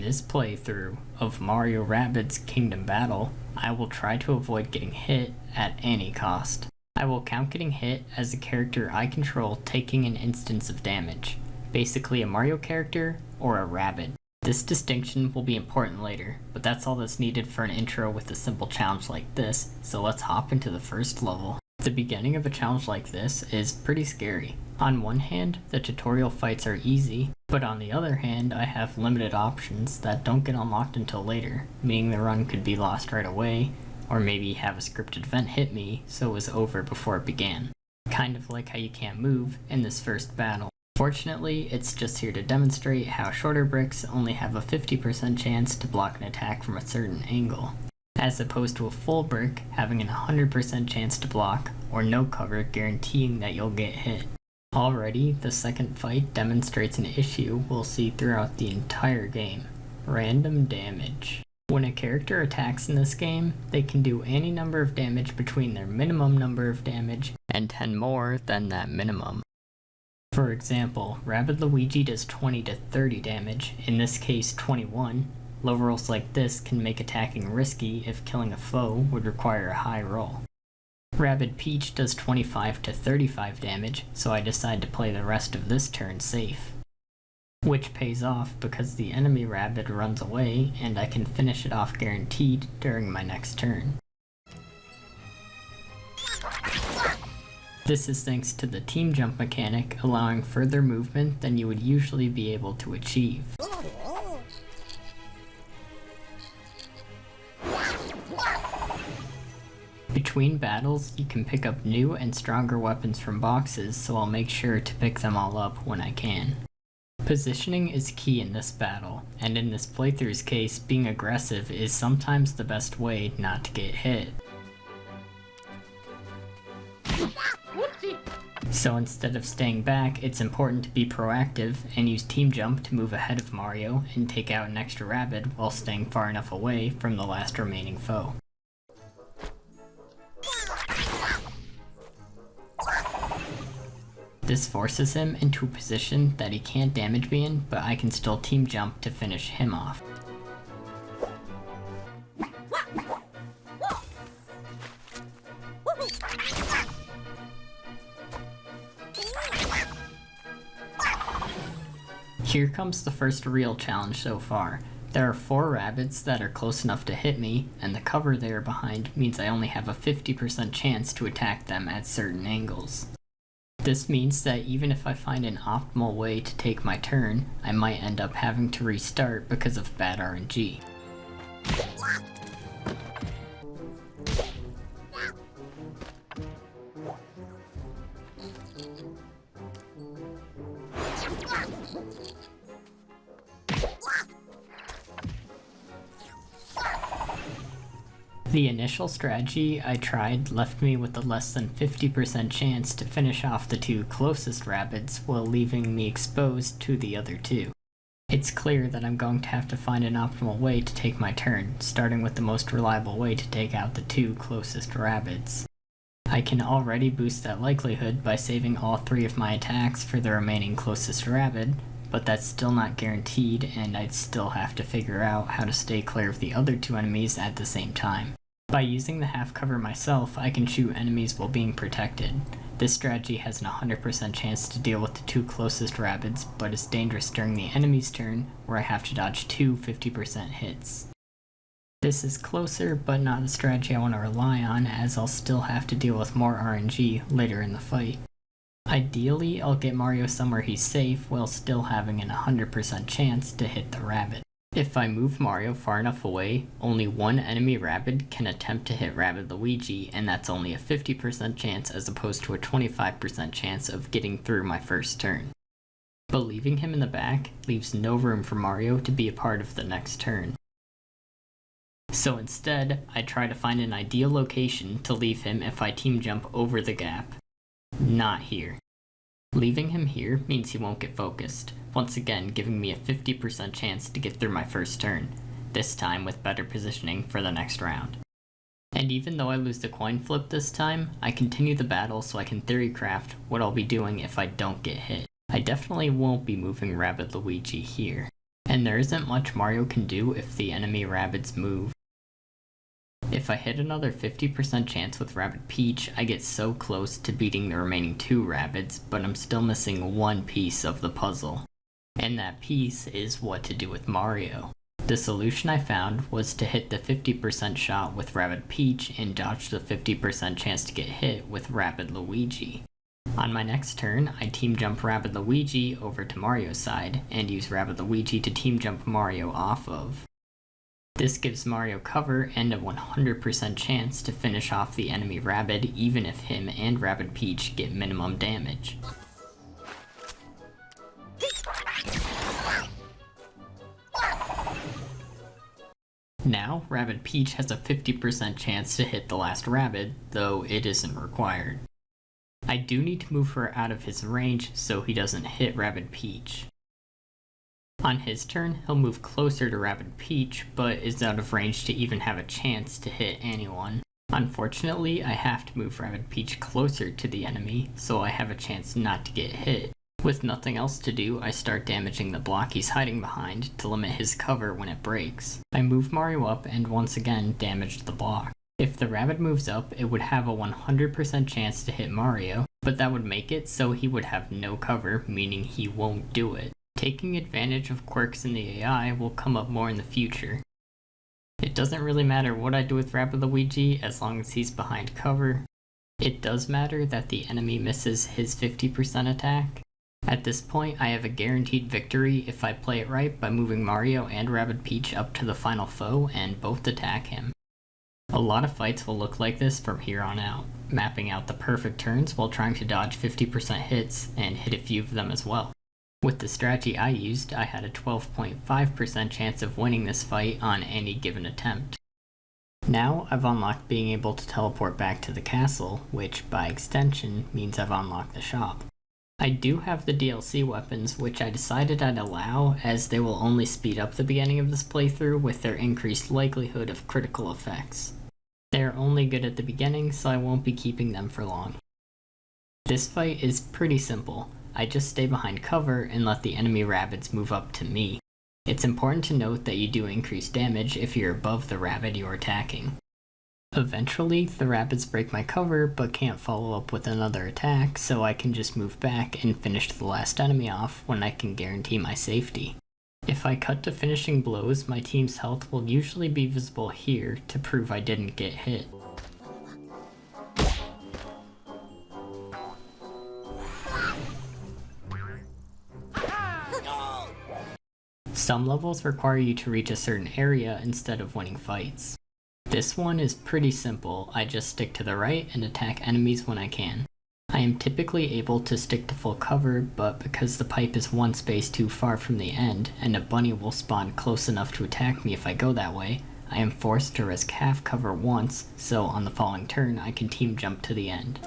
this playthrough of Mario Rabbids Kingdom Battle, I will try to avoid getting hit at any cost. I will count getting hit as the character I control taking an instance of damage, basically a Mario character or a Rabbid. This distinction will be important later, but that's all that's needed for an intro with a simple challenge like this, so let's hop into the first level. The beginning of a challenge like this is pretty scary. On one hand, the tutorial fights are easy, but on the other hand, I have limited options that don't get unlocked until later, meaning the run could be lost right away, or maybe have a scripted event hit me so it was over before it began. Kind of like how you can't move in this first battle. Fortunately, it's just here to demonstrate how shorter bricks only have a 50% chance to block an attack from a certain angle, as opposed to a full brick having an 100% chance to block, or no cover guaranteeing that you'll get hit. Already, the second fight demonstrates an issue we'll see throughout the entire game: random damage. When a character attacks in this game, they can do any number of damage between their minimum number of damage and 10 more than that minimum. For example, Rabbid Luigi does 20 to 30 damage, in this case 21. Low rolls like this can make attacking risky if killing a foe would require a high roll. Rabbid Peach does 25 to 35 damage, so I decide to play the rest of this turn safe. Which pays off because the enemy Rabbid runs away and I can finish it off guaranteed during my next turn. This is thanks to the team jump mechanic allowing further movement than you would usually be able to achieve. Between battles, you can pick up new and stronger weapons from boxes, so I'll make sure to pick them all up when I can. Positioning is key in this battle, and in this playthrough's case, being aggressive is sometimes the best way not to get hit. So instead of staying back, it's important to be proactive and use team jump to move ahead of Mario and take out an extra Rabbid while staying far enough away from the last remaining foe. This forces him into a position that he can't damage me in, but I can still team jump to finish him off. Here comes the first real challenge so far. There are 4 Rabbids that are close enough to hit me, and the cover they are behind means I only have a 50% chance to attack them at certain angles. This means that even if I find an optimal way to take my turn, I might end up having to restart because of bad RNG. The initial strategy I tried left me with a less than 50% chance to finish off the 2 closest Rabbids while leaving me exposed to the other 2. It's clear that I'm going to have to find an optimal way to take my turn, starting with the most reliable way to take out the 2 closest Rabbids. I can already boost that likelihood by saving all 3 of my attacks for the remaining closest Rabbid, but that's still not guaranteed and I'd still have to figure out how to stay clear of the other 2 enemies at the same time. By using the half cover myself, I can shoot enemies while being protected. This strategy has an 100% chance to deal with the 2 closest Rabbids, but is dangerous during the enemy's turn, where I have to dodge 2 50% hits. This is closer, but not the strategy I want to rely on, as I'll still have to deal with more RNG later in the fight. Ideally, I'll get Mario somewhere he's safe while still having an 100% chance to hit the Rabbid. If I move Mario far enough away, only 1 enemy Rabbid can attempt to hit Rabbid Luigi, and that's only a 50% chance as opposed to a 25% chance of getting through my first turn. But leaving him in the back leaves no room for Mario to be a part of the next turn. So instead, I try to find an ideal location to leave him if I team jump over the gap. Not here. Leaving him here means he won't get focused, once again giving me a 50% chance to get through my first turn, this time with better positioning for the next round. And even though I lose the coin flip this time, I continue the battle so I can theorycraft what I'll be doing if I don't get hit. I definitely won't be moving Rabbid Luigi here. and there isn't much Mario can do if the enemy Rabbids move. If I hit another 50% chance with Rabbid Peach, I get so close to beating the remaining 2 Rabbids, but I'm still missing one piece of the puzzle. And that piece is what to do with Mario. The solution I found was to hit the 50% shot with Rabbid Peach and dodge the 50% chance to get hit with Rabbid Luigi. On my next turn, I team jump Rabbid Luigi over to Mario's side, and use Rabbid Luigi to team jump Mario off of. This gives Mario cover and a 100% chance to finish off the enemy Rabbid even if him and Rabbid Peach get minimum damage. Now, Rabbid Peach has a 50% chance to hit the last Rabbid, though it isn't required. I do need to move her out of his range so he doesn't hit Rabbid Peach. On his turn, he'll move closer to Rabbid Peach, but is out of range to even have a chance to hit anyone. Unfortunately, I have to move Rabbid Peach closer to the enemy, so I have a chance not to get hit. With nothing else to do, I start damaging the block he's hiding behind to limit his cover when it breaks. I move Mario up and once again damage the block. If the Rabbid moves up, it would have a 100% chance to hit Mario, but that would make it so he would have no cover, meaning he won't do it. Taking advantage of quirks in the AI will come up more in the future. It doesn't really matter what I do with Rabbid Luigi as long as he's behind cover. It does matter that the enemy misses his 50% attack. At this point, I have a guaranteed victory if I play it right by moving Mario and Rabbid Peach up to the final foe and both attack him. A lot of fights will look like this from here on out, mapping out the perfect turns while trying to dodge 50% hits and hit a few of them as well. With the strategy I used, I had a 12.5% chance of winning this fight on any given attempt. Now I've unlocked being able to teleport back to the castle, which by extension means I've unlocked the shop. I do have the DLC weapons, which I decided I'd allow as they will only speed up the beginning of this playthrough with their increased likelihood of critical effects. They're only good at the beginning, so I won't be keeping them for long. This fight is pretty simple. I just stay behind cover and let the enemy Rabbids move up to me. It's important to note that you do increase damage if you're above the Rabbid you're attacking. Eventually, the Rabbids break my cover but can't follow up with another attack, so I can just move back and finish the last enemy off when I can guarantee my safety. If I cut to finishing blows, my team's health will usually be visible here to prove I didn't get hit. Some levels require you to reach a certain area instead of winning fights. This one is pretty simple. I just stick to the right and attack enemies when I can. I am typically able to stick to full cover, but because the pipe is one space too far from the end, and a bunny will spawn close enough to attack me if I go that way, I am forced to risk half cover once, so on the following turn I can team jump to the end.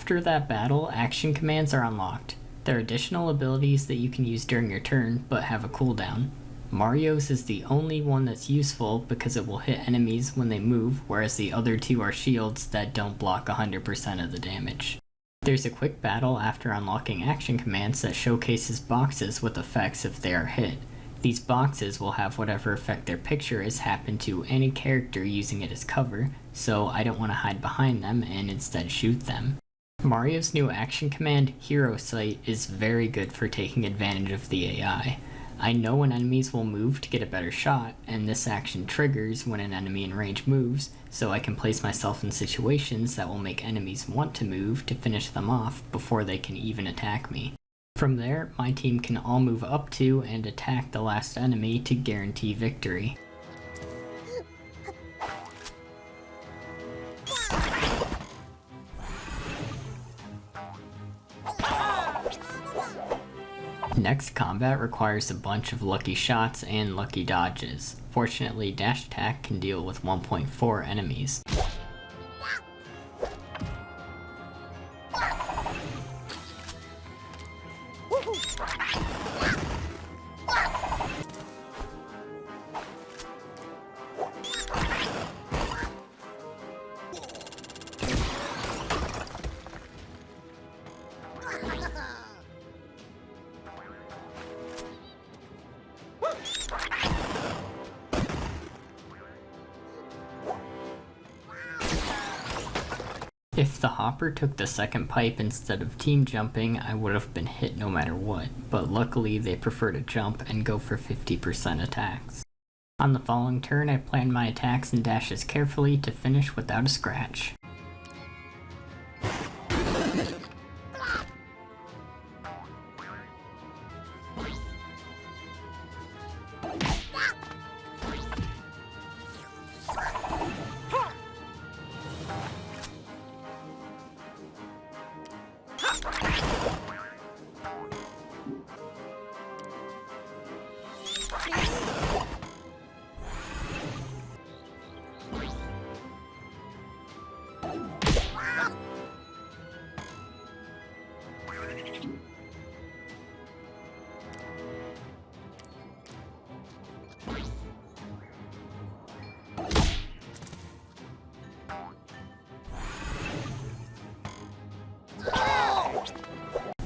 After that battle, action commands are unlocked. They're additional abilities that you can use during your turn, but have a cooldown. Mario's is the only one that's useful because it will hit enemies when they move, whereas the other two are shields that don't block 100% of the damage. There's a quick battle after unlocking action commands that showcases boxes with effects if they are hit. These boxes will have whatever effect their picture is happen to any character using it as cover, so I don't want to hide behind them and instead shoot them. Mario's new action command, Hero Sight, is very good for taking advantage of the AI. I know when enemies will move to get a better shot, and this action triggers when an enemy in range moves, so I can place myself in situations that will make enemies want to move to finish them off before they can even attack me. From there, my team can all move up to and attack the last enemy to guarantee victory. Next combat requires a bunch of lucky shots and lucky dodges. Fortunately, dash attack can deal with 1.4 enemies. If the hopper took the second pipe instead of team jumping, I would have been hit no matter what, but luckily they prefer to jump and go for 50% attacks. On the following turn, I planned my attacks and dashes carefully to finish without a scratch.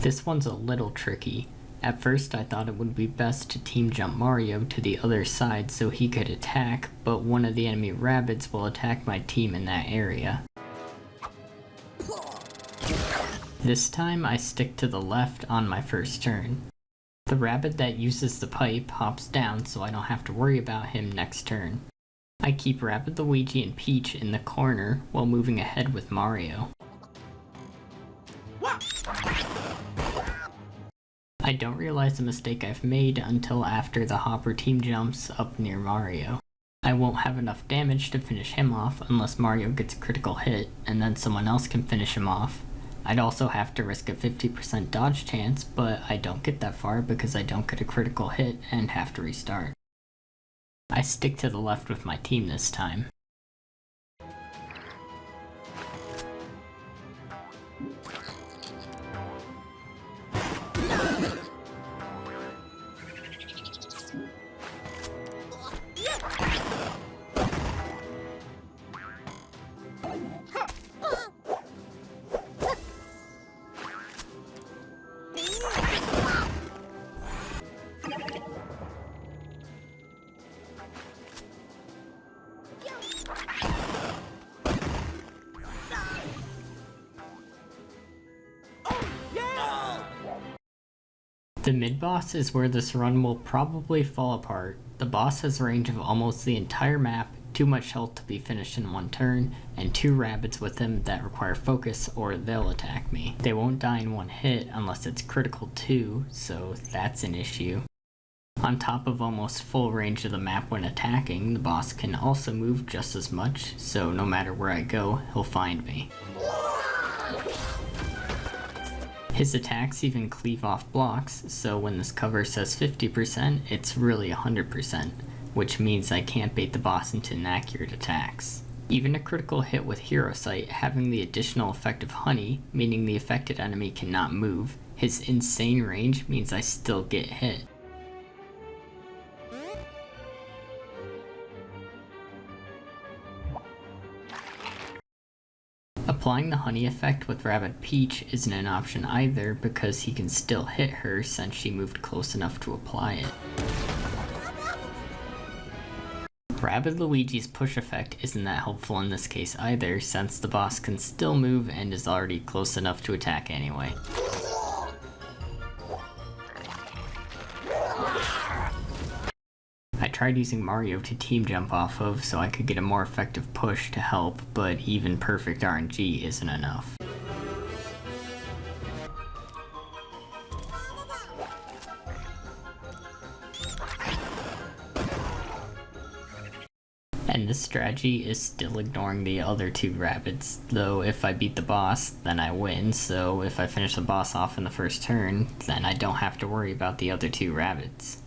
This one's a little tricky. At first I thought it would be best to team jump Mario to the other side so he could attack, but one of the enemy Rabbids will attack my team in that area. This time I stick to the left on my first turn. The Rabbid that uses the pipe hops down so I don't have to worry about him next turn. I keep Rabbid Luigi and Peach in the corner while moving ahead with Mario. I don't realize the mistake I've made until after the hopper team jumps up near Mario. I won't have enough damage to finish him off unless Mario gets a critical hit, and then someone else can finish him off. I'd also have to risk a 50% dodge chance, but I don't get that far because I don't get a critical hit and have to restart. I stick to the left with my team this time. The Midboss is where this run will probably fall apart. The boss has range of almost the entire map, too much health to be finished in one turn, and 2 Rabbids with him that require focus or they'll attack me. They won't die in one hit unless it's critical too, so that's an issue. On top of almost full range of the map when attacking, the boss can also move just as much, so no matter where I go, he'll find me. His attacks even cleave off blocks, so when this cover says 50%, it's really 100%, which means I can't bait the boss into inaccurate attacks. Even a critical hit with Hero Sight having the additional effect of Honey, meaning the affected enemy cannot move, his insane range means I still get hit. Applying the honey effect with Rabbid Peach isn't an option either because he can still hit her since she moved close enough to apply it. Rabbid Luigi's push effect isn't that helpful in this case either since the boss can still move and is already close enough to attack anyway. I tried using Mario to team jump off of so I could get a more effective push to help, but even perfect RNG isn't enough. And this strategy is still ignoring the other 2 Rabbids, though if I beat the boss, then I win, so if I finish the boss off in the first turn, then I don't have to worry about the other 2 Rabbids.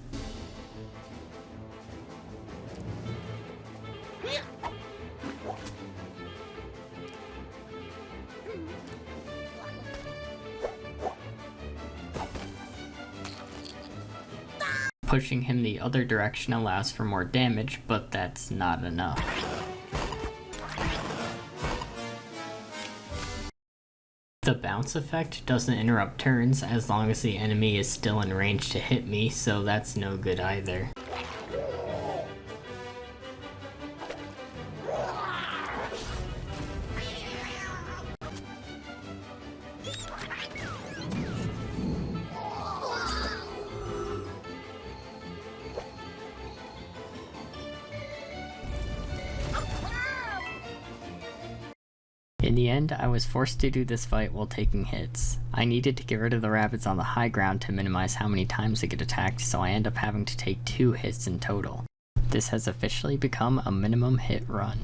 Pushing him the other direction allows for more damage, but that's not enough. The bounce effect doesn't interrupt turns as long as the enemy is still in range to hit me, so that's no good either. In the end, I was forced to do this fight while taking hits. I needed to get rid of the Rabbids on the high ground to minimize how many times they get attacked, so I end up having to take 2 hits in total. This has officially become a minimum hit run.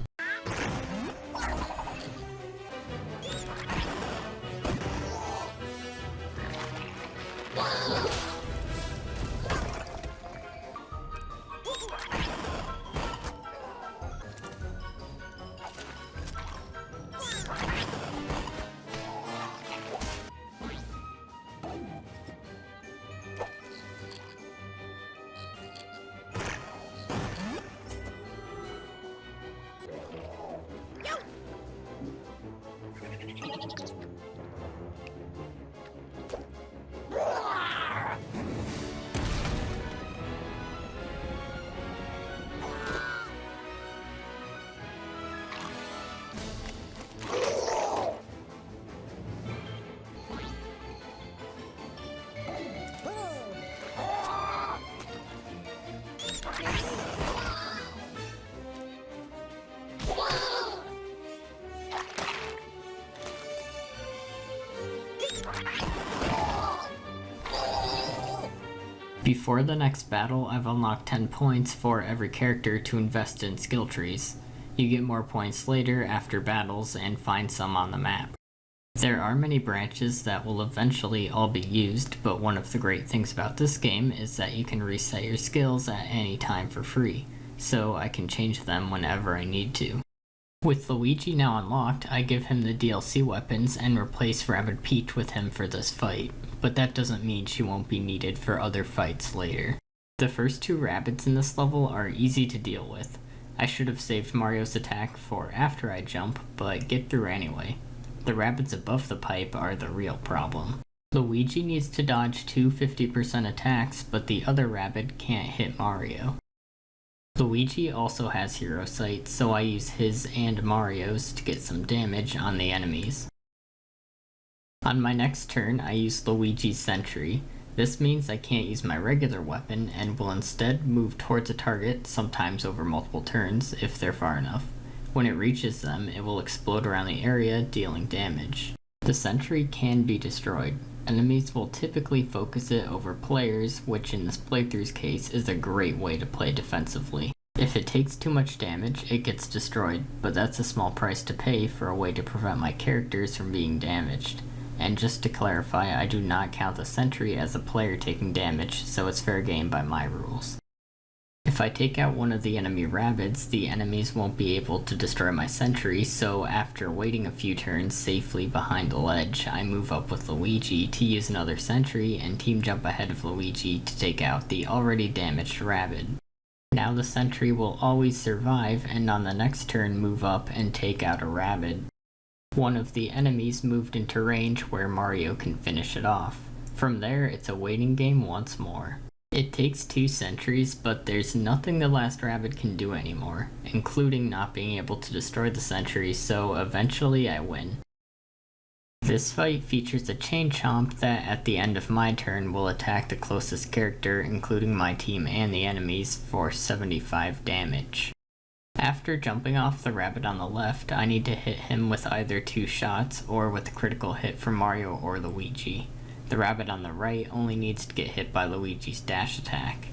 Before the next battle, I've unlocked 10 points for every character to invest in skill trees. You get more points later after battles and find some on the map. There are many branches that will eventually all be used, but one of the great things about this game is that you can reset your skills at any time for free, so I can change them whenever I need to. With Luigi now unlocked, I give him the DLC weapons and replace Rabbid Peach with him for this fight, but that doesn't mean she won't be needed for other fights later. The first 2 Rabbids in this level are easy to deal with. I should have saved Mario's attack for after I jump, but get through anyway. The Rabbids above the pipe are the real problem. Luigi needs to dodge 2 50% attacks, but the other Rabbid can't hit Mario. Luigi also has Hero Sight, so I use his and Mario's to get some damage on the enemies. On my next turn, I use Luigi's Sentry. This means I can't use my regular weapon and will instead move towards a target, sometimes over multiple turns, if they're far enough. When it reaches them, it will explode around the area, dealing damage. The Sentry can be destroyed. Enemies will typically focus it over players, which in this playthrough's case is a great way to play defensively. If it takes too much damage, it gets destroyed, but that's a small price to pay for a way to prevent my characters from being damaged. And just to clarify, I do not count the Sentry as a player taking damage, so it's fair game by my rules. If I take out one of the enemy Rabbids, the enemies won't be able to destroy my Sentry, so after waiting a few turns safely behind the ledge, I move up with Luigi to use another Sentry and team jump ahead of Luigi to take out the already damaged Rabbid. Now the Sentry will always survive, and on the next turn move up and take out a Rabbid. One of the enemies moved into range where Mario can finish it off. From there, it's a waiting game once more. It takes 2 sentries, but there's nothing the last Rabbid can do anymore, including not being able to destroy the sentry, so eventually I win. This fight features a chain chomp that at the end of my turn will attack the closest character, including my team and the enemies, for 75 damage. After jumping off the Rabbid on the left, I need to hit him with either 2 shots or with a critical hit from Mario or Luigi. The Rabbid on the right only needs to get hit by Luigi's dash attack.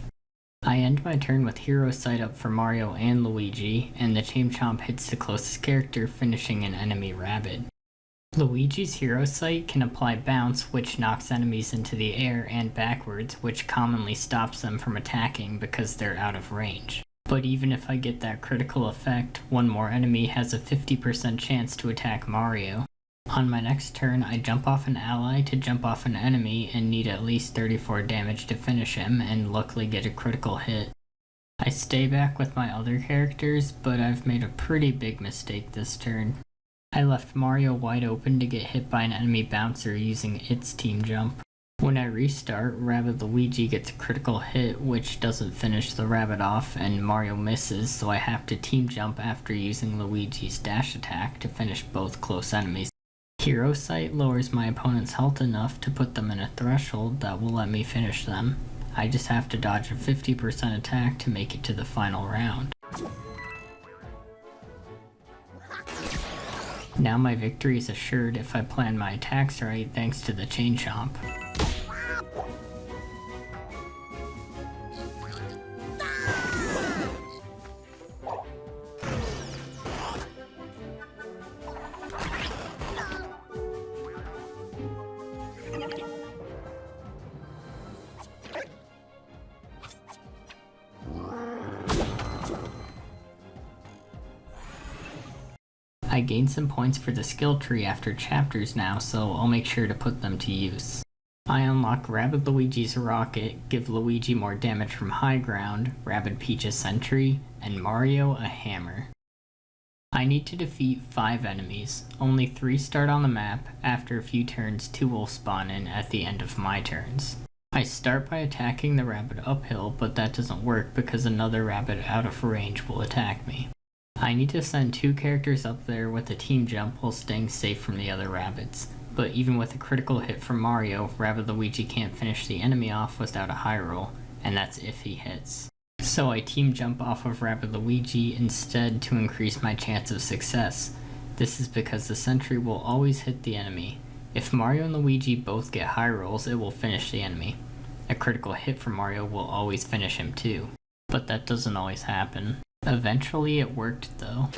I end my turn with Hero Sight up for Mario and Luigi, and the Chain Chomp hits the closest character, finishing an enemy Rabbid. Luigi's Hero Sight can apply Bounce, which knocks enemies into the air and backwards, which commonly stops them from attacking because they're out of range. But even if I get that critical effect, one more enemy has a 50% chance to attack Mario. On my next turn, I jump off an ally to jump off an enemy and need at least 34 damage to finish him, and luckily get a critical hit. I stay back with my other characters, but I've made a pretty big mistake this turn. I left Mario wide open to get hit by an enemy bouncer using its team jump. When I restart, Rabbid Luigi gets a critical hit, which doesn't finish the Rabbid off, and Mario misses, so I have to team jump after using Luigi's dash attack to finish both close enemies. Hero Sight lowers my opponent's health enough to put them in a threshold that will let me finish them. I just have to dodge a 50% attack to make it to the final round. Now my victory is assured if I plan my attacks right thanks to the chain chomp. I gained some points for the skill tree after chapters now, so I'll make sure to put them to use. I unlock Rabbid Luigi's rocket, give Luigi more damage from high ground, Rabbid Peach a sentry, and Mario a hammer. I need to defeat 5 enemies. Only 3 start on the map. After a few turns, 2 will spawn in at the end of my turns. I start by attacking the rabbit uphill, but that doesn't work because another rabbit out of range will attack me. I need to send 2 characters up there with a team jump while staying safe from the other rabbits. But even with a critical hit from Mario, Rabbid Luigi can't finish the enemy off without a high roll, and that's if he hits. So I team jump off of Rabbid Luigi instead to increase my chance of success. This is because the sentry will always hit the enemy. If Mario and Luigi both get high rolls, it will finish the enemy. A critical hit from Mario will always finish him too. But that doesn't always happen. Eventually it worked though.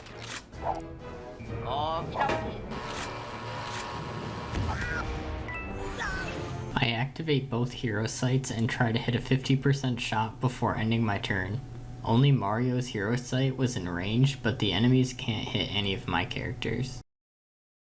I activate both hero sights and try to hit a 50% shot before ending my turn. Only Mario's hero sight was in range, but the enemies can't hit any of my characters.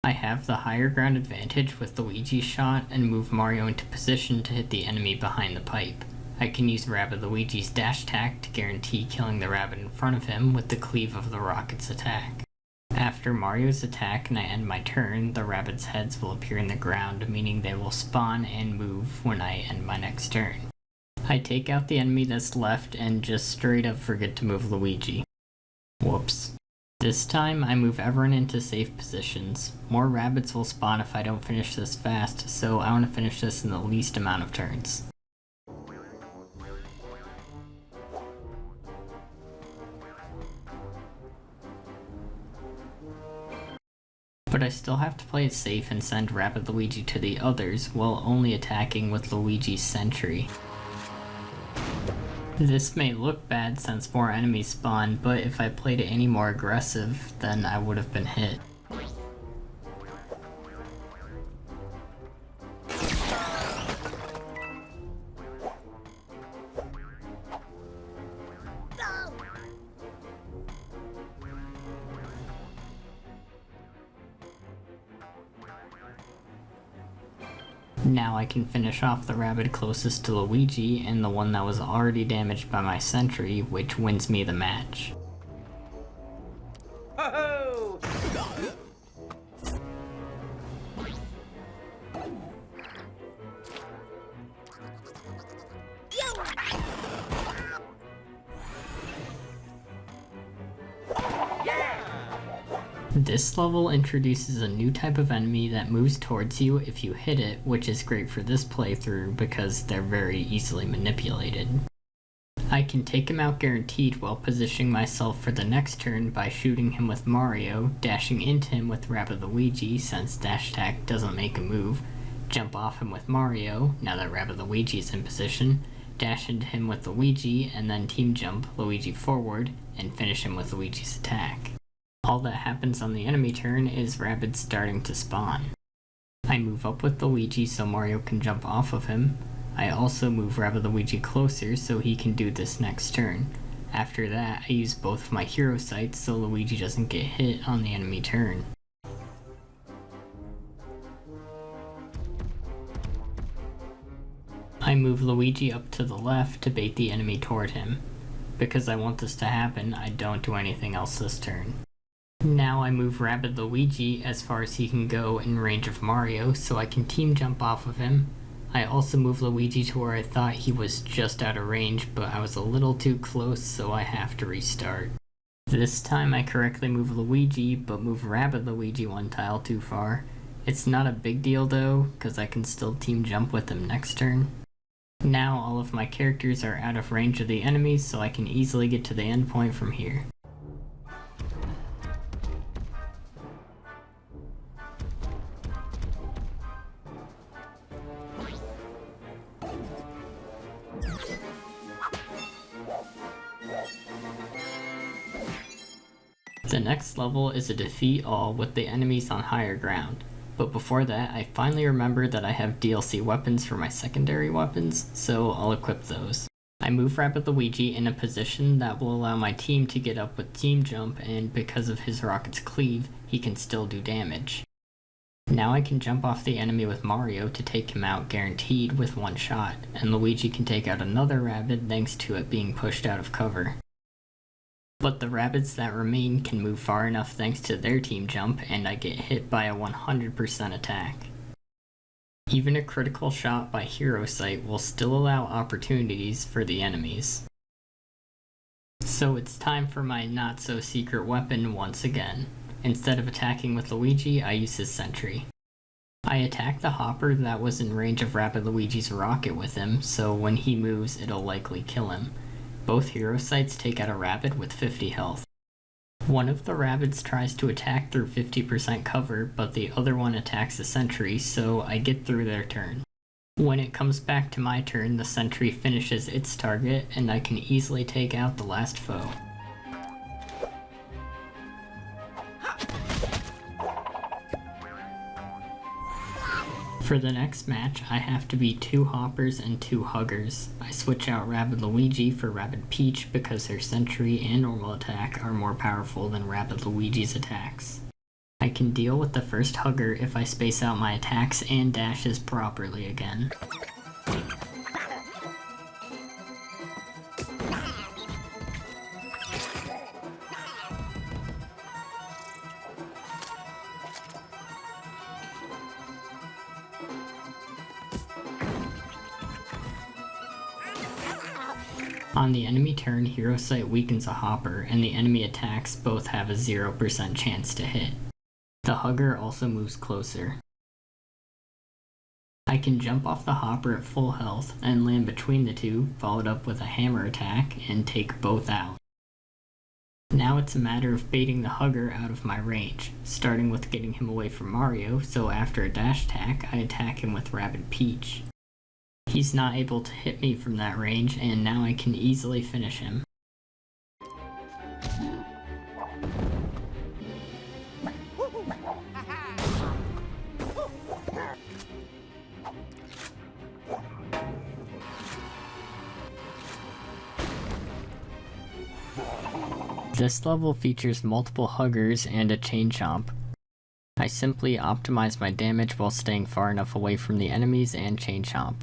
I have the higher ground advantage with Luigi's shot and move Mario into position to hit the enemy behind the pipe. I can use Rabbid Luigi's dash attack to guarantee killing the rabbit in front of him with the cleave of the rocket's attack. After Mario's attack and I end my turn, the rabbits' heads will appear in the ground, meaning they will spawn and move when I end my next turn. I take out the enemy that's left and just straight up forget to move Luigi. Whoops. This time I move everyone into safe positions. More rabbits will spawn if I don't finish this fast, so I want to finish this in the least amount of turns. But I still have to play it safe and send Rabbid Luigi to the others while only attacking with Luigi's sentry. This may look bad since more enemies spawn, but if I played it any more aggressive, then I would have been hit. Now I can finish off the rabbit closest to Luigi and the one that was already damaged by my sentry, which wins me the match. Ho-ho! This level introduces a new type of enemy that moves towards you if you hit it, which is great for this playthrough because they're very easily manipulated. I can take him out guaranteed while positioning myself for the next turn by shooting him with Mario, dashing into him with Rabbid Luigi since dash attack doesn't make a move, jump off him with Mario now that Rabbid Luigi is in position, dash into him with Luigi, and then team jump Luigi forward and finish him with Luigi's attack. All that happens on the enemy turn is rabbits starting to spawn. I move up with Luigi so Mario can jump off of him. I also move Rabbid Luigi closer so he can do this next turn. After that, I use both of my hero sights so Luigi doesn't get hit on the enemy turn. I move Luigi up to the left to bait the enemy toward him. Because I want this to happen, I don't do anything else this turn. Now I move Rabbid Luigi as far as he can go in range of Mario so I can team jump off of him. I also move Luigi to where I thought he was just out of range, but I was a little too close so I have to restart. This time I correctly move Luigi, but move Rabbid Luigi one tile too far. It's not a big deal though, cause I can still team jump with him next turn. Now all of my characters are out of range of the enemies so I can easily get to the end point from here. The next level is a defeat all with the enemies on higher ground. But before that, I finally remembered that I have DLC weapons for my secondary weapons, so I'll equip those. I move Rabbids Luigi in a position that will allow my team to get up with Team Jump, and because of his rocket's cleave, he can still do damage. Now I can jump off the enemy with Mario to take him out guaranteed with one shot, and Luigi can take out another Rabbid thanks to it being pushed out of cover. But the Rabbids that remain can move far enough thanks to their team jump, and I get hit by a 100% attack. Even a critical shot by Hero Sight will still allow opportunities for the enemies. So it's time for my not-so-secret weapon once again. Instead of attacking with Luigi, I use his sentry. I attack the hopper that was in range of Rabbids Luigi's rocket with him, so when he moves it'll likely kill him. Both hero sights take out a Rabbid with 50 health. One of the Rabbids tries to attack through 50% cover, but the other one attacks the sentry, so I get through their turn. When it comes back to my turn, the sentry finishes its target, and I can easily take out the last foe. For the next match, I have to be 2 hoppers and 2 huggers. I switch out Rabbids Luigi for Rabbids Peach because her sentry and normal attack are more powerful than Rabbids Luigi's attacks. I can deal with the first hugger if I space out my attacks and dashes properly again. On the enemy turn, Hero Sight weakens a hopper, and the enemy attacks both have a 0% chance to hit. The hugger also moves closer. I can jump off the hopper at full health and land between the two, followed up with a hammer attack, and take both out. Now it's a matter of baiting the hugger out of my range, starting with getting him away from Mario, so after a dash attack, I attack him with Rabbids Peach. He's not able to hit me from that range, and now I can easily finish him. This level features multiple huggers and a chain chomp. I simply optimize my damage while staying far enough away from the enemies and chain chomp.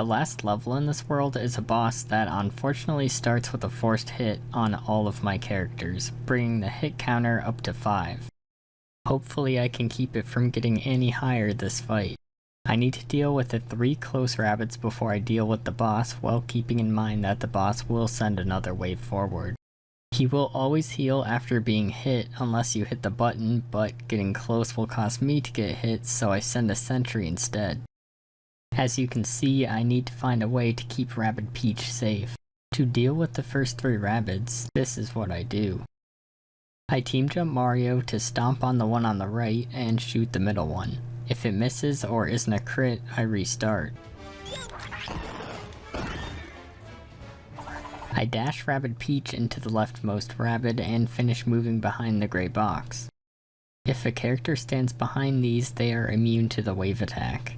The last level in this world is a boss that unfortunately starts with a forced hit on all of my characters, bringing the hit counter up to 5. Hopefully I can keep it from getting any higher this fight. I need to deal with the 3 close Rabbids before I deal with the boss, while keeping in mind that the boss will send another wave forward. He will always heal after being hit unless you hit the button, but getting close will cause me to get hit, so I send a sentry instead. As you can see, I need to find a way to keep Rabbid Peach safe. To deal with the first 3 Rabbids, this is what I do. I team jump Mario to stomp on the one on the right and shoot the middle one. If it misses or isn't a crit, I restart. I dash Rabbid Peach into the leftmost Rabbid and finish moving behind the gray box. If a character stands behind these, they are immune to the wave attack.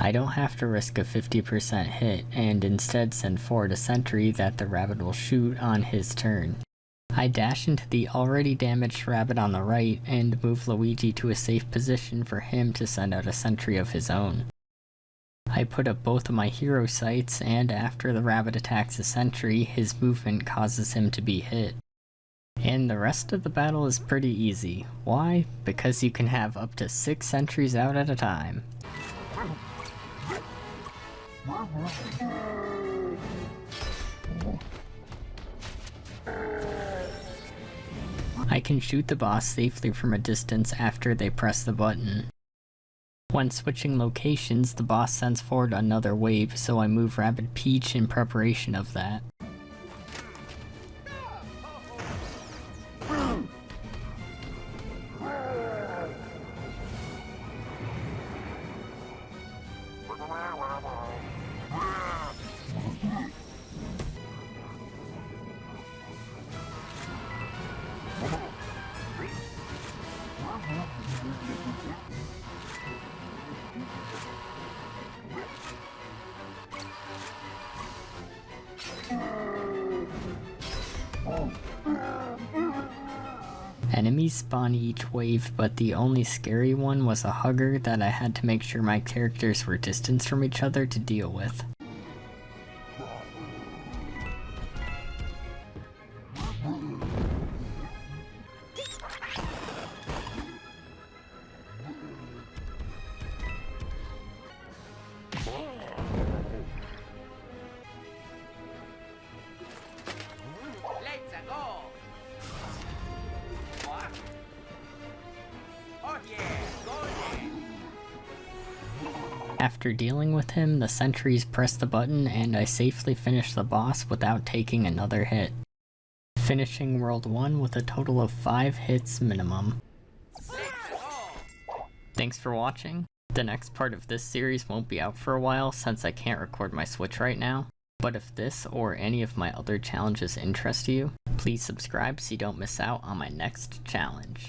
I don't have to risk a 50% hit, and instead send forward a sentry that the Rabbid will shoot on his turn. I dash into the already damaged Rabbid on the right and move Luigi to a safe position for him to send out a sentry of his own. I put up both of my hero sights, and after the Rabbid attacks a sentry, his movement causes him to be hit. And the rest of the battle is pretty easy. Why? Because you can have up to 6 sentries out at a time. I can shoot the boss safely from a distance after they press the button. When switching locations, the boss sends forward another wave, so I move Rabbid Peach in preparation of that. Enemies spawn each wave, but the only scary one was a hugger that I had to make sure my characters were distanced from each other to deal with. After dealing with him, the sentries press the button and I safely finish the boss without taking another hit. Finishing World 1 with a total of 5 hits minimum. Thanks for watching. The next part of this series won't be out for a while since I can't record my Switch right now, but if this or any of my other challenges interest you, please subscribe so you don't miss out on my next challenge.